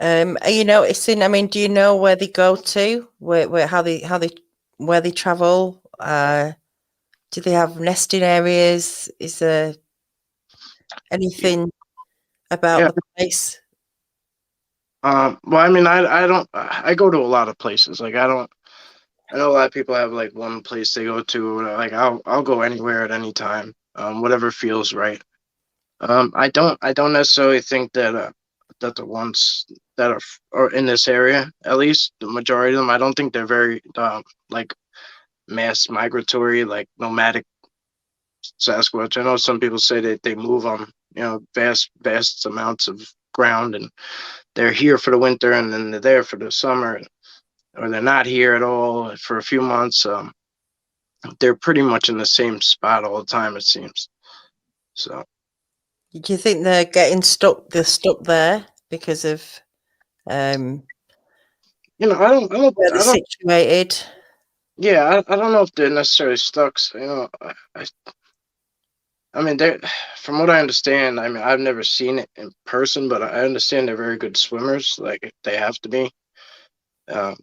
Are you noticing? I mean, do you know where they go to? Where where they travel? Do they have nesting areas? Is there anything about Yeah. the place? Well, I mean, I go to a lot of places. Like I know a lot of people have like one place they go to. Like I'll go anywhere at any time. Whatever feels right. I don't necessarily think that that the ones that are in this area, at least the majority of them, I don't think they're very like mass migratory, like nomadic Sasquatch. I know some people say that they move on vast amounts of ground, and they're here for the winter and then they're there for the summer, or they're not here at all for a few months. They're pretty much in the same spot all the time, it seems. So. Do you think they're getting stuck? They're stuck there because of I don't where they're situated. Yeah, I don't know if they're necessarily stuck. So, I mean, they, from what I understand, I mean, I've never seen it in person, but I understand they're very good swimmers. Like they have to be. If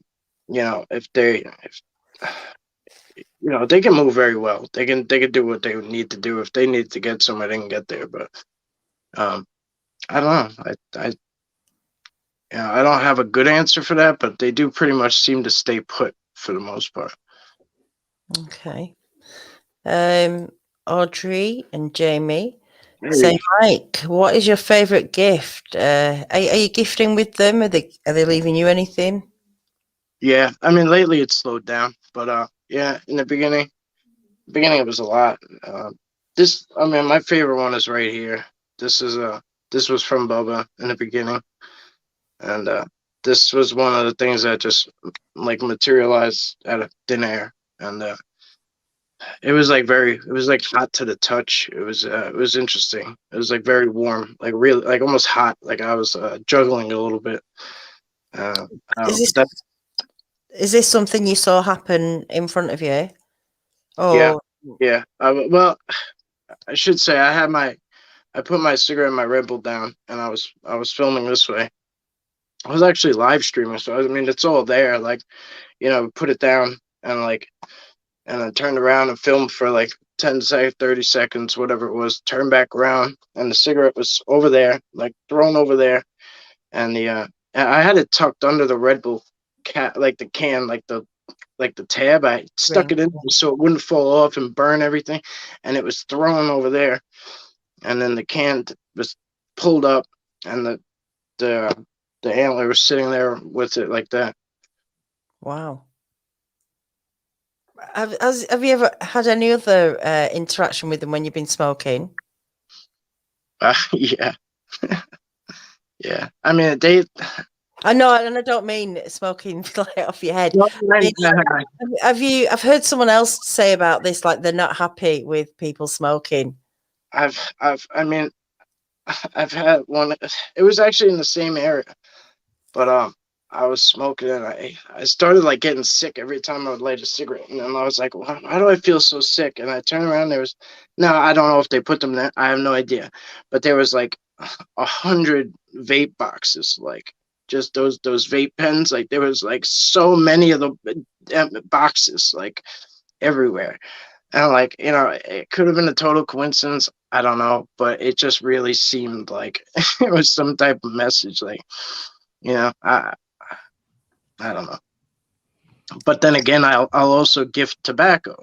they can move very well. They can do what they need to do. If they need to get somewhere, they can get there. But I don't know. I don't have a good answer for that, but they do pretty much seem to stay put for the most part. Okay. Audrey and Jamie say, Mike, what is your favorite gift? Are you gifting with them? Are they leaving you anything? Yeah, I mean, lately it's slowed down, but yeah, in the beginning it was a lot. My favorite one is right here. This was from Bubba in the beginning, and this was one of the things that just like materialized out of thin air, and it was like hot to the touch. It was interesting. It was like very warm, like really, like almost hot. Like I was juggling a little bit. Is this something you saw happen in front of you? Oh, yeah. Well, I should say I put my cigarette and my Red Bull down, and I was filming this way, I was actually live streaming, so I mean, it's all there. Like, put it down and then turned around and filmed for like 10 seconds, 30 seconds, whatever it was. Turned back around, and the cigarette was over there, like thrown over there, and and I had it tucked under the Red Bull like the can, like the tab. I stuck it in so it wouldn't fall off and burn everything, and it was thrown over there, and then the can was pulled up, and the antler was sitting there with it like that. Wow. Have you ever had any other interaction with them when you've been smoking? Yeah. Yeah. I mean, they. I know, and I don't mean smoking like off your head. I've heard someone else say about this, like they're not happy with people smoking. I've had one. It was actually in the same area, but I was smoking and I started like getting sick every time I would light a cigarette, and then I was like, well, why do I feel so sick? And I turned around, I don't know if they put them there. I have no idea, but there was like 100 vape boxes, like just those vape pens. Like there was like so many of the boxes, like everywhere. And like, it could have been a total coincidence. I don't know, but it just really seemed like it was some type of message. Like, I don't know. But then again, I'll also gift tobacco,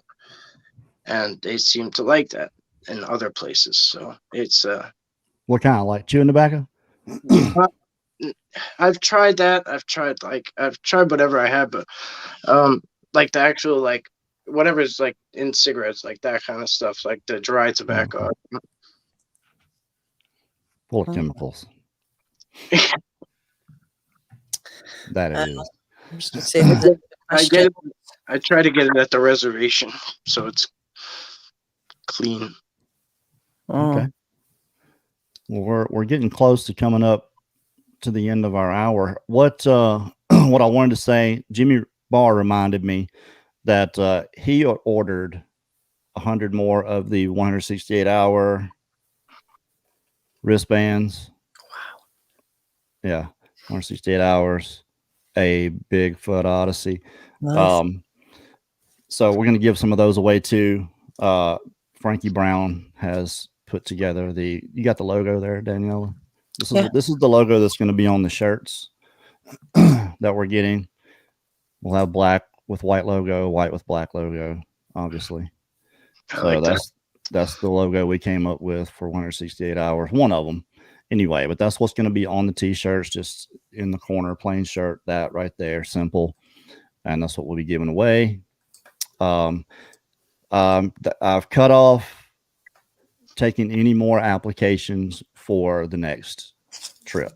and they seem to like that in other places. So it's what kind? Like chewing tobacco? I've tried that. I've tried whatever I had, but like the actual like whatever's like in cigarettes, like that kind of stuff, like the dry tobacco. Full of chemicals. That it is. I get it. I try to get it at the reservation, so it's clean. Okay. Well, we're getting close to coming up to the end of our hour. What what I wanted to say, Jimmy Barr reminded me that he ordered 100 more of the 168-hour wristbands. Wow. Yeah, 168 hours, a Bigfoot Odyssey. Nice. So we're going to give some of those away too. Frankie Brown has put together you got the logo there, Daniela? This is the logo that's going to be on the shirts that we're getting. We'll have black with white logo, white with black logo, obviously. So that's the logo we came up with for 168 hours. One of them. Anyway, but that's what's going to be on the t-shirts, just in the corner, plain shirt, that right there, simple. And that's what we'll be giving away. I've cut off taking any more applications for the next trip.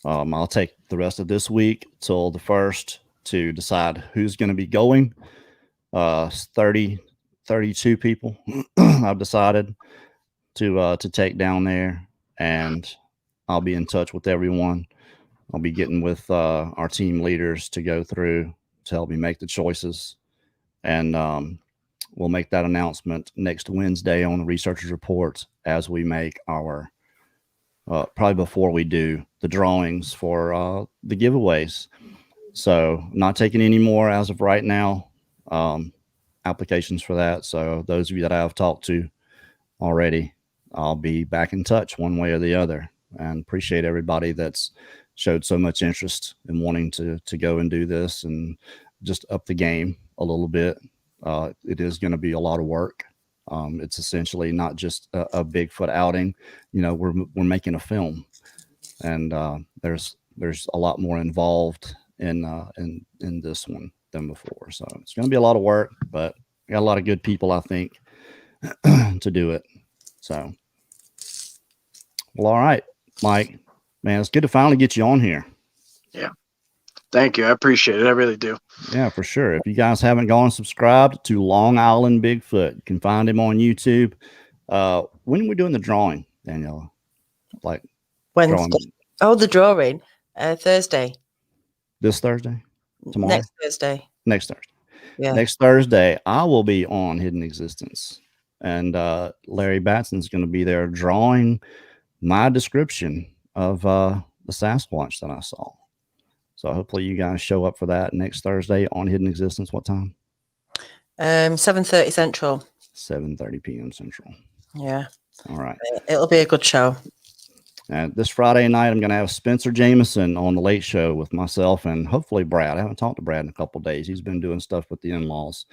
I'll take the rest of this week till the 1st to decide who's going to be going. 32 people I've decided to take down there, and I'll be in touch with everyone. I'll be getting with our team leaders to go through to help me make the choices, and we'll make that announcement next Wednesday on the researchers reports as we make our probably before we do the drawings for the giveaways. So not taking any more as of right now applications for that. So those of you that I have talked to already, I'll be back in touch one way or the other, and appreciate everybody that's showed so much interest in wanting to go and do this and just up the game a little bit. It is going to be a lot of work. It's essentially not just a Bigfoot outing. We're making a film, and there's a lot more involved in this one than before. So it's going to be a lot of work, but we got a lot of good people, I think, to do it. So, well, all right, Mike, man, it's good to finally get you on here. Yeah. Thank you. I appreciate it. I really do. Yeah, for sure. If you guys haven't gone subscribed to Long Island Bigfoot, you can find him on YouTube. When are we doing the drawing, Daniela? Like Wednesday. Drawing? Oh, the drawing. Thursday. This Thursday? Tomorrow? Next Thursday. Next Thursday. Yeah. Next Thursday, I will be on Hidden Existence, and Larry Batson's going to be there drawing my description of the Sasquatch that I saw. So hopefully you guys show up for that next Thursday on Hidden Existence. What time? 7:30 Central. 7:30 p.m. Central. Yeah. All right. It'll be a good show. And this Friday night, I'm going to have Spencer Jameson on the Late Show with myself and hopefully Brad. I haven't talked to Brad in a couple of days. He's been doing stuff with the in-laws.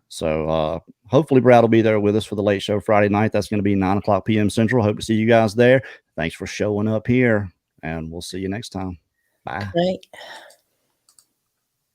So hopefully Brad will be there with us for the Late Show Friday night. That's going to be 9:00 p.m. Central. Hope to see you guys there. Thanks for showing up here, and we'll see you next time. Bye. Right.